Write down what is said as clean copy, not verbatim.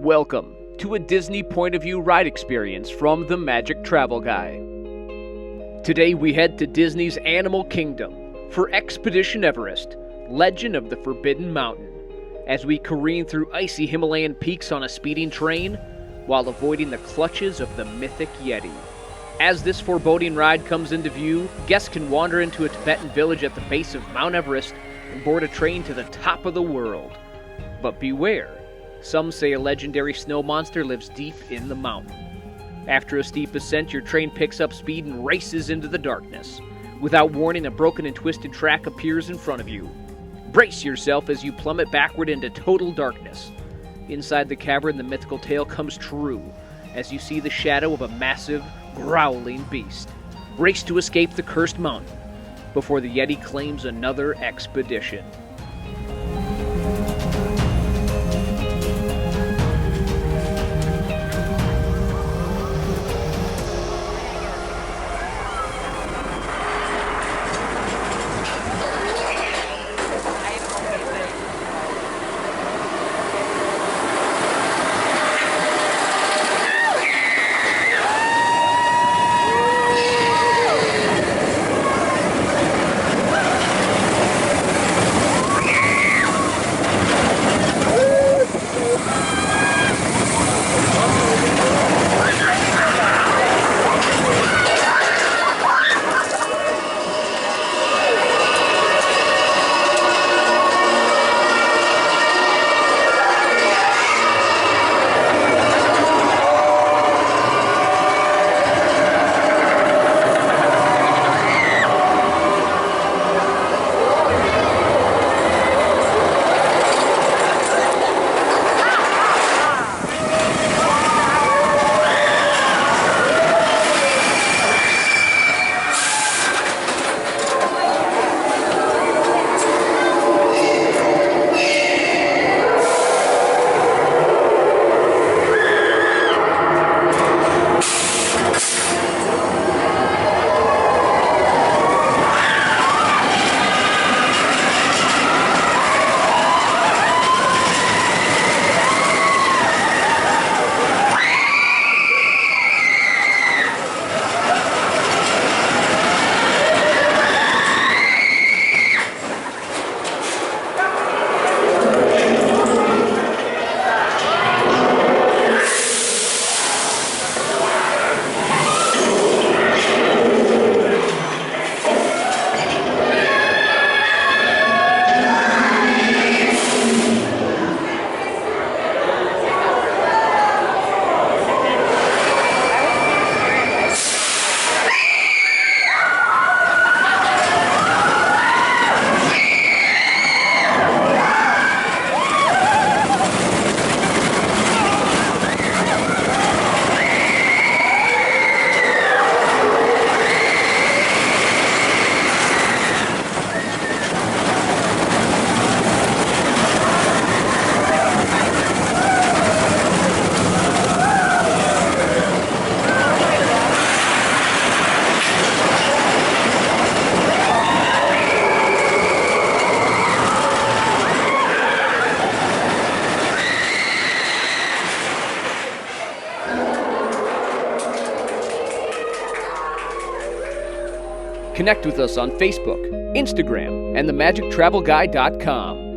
Welcome to a Disney point of view ride experience from the Magic Travel Guy. Today we head to Disney's Animal Kingdom for Expedition Everest, Legend of the Forbidden Mountain, as we careen through icy Himalayan peaks on a speeding train while avoiding the clutches of the mythic Yeti. As this foreboding ride comes into view, guests can wander into a Tibetan village at the base of Mount Everest and board a train to the top of the world. But beware. Some say a legendary snow monster lives deep in the mountain. After a steep ascent, your train picks up speed and races into the darkness. Without warning, a broken and twisted track appears in front of you. Brace yourself as you plummet backward into total darkness. Inside the cavern, the mythical tale comes true as you see the shadow of a massive, growling beast. Race to escape the cursed mountain before the Yeti claims another expedition. Connect with us on Facebook, Instagram, and themagictravelguy.com.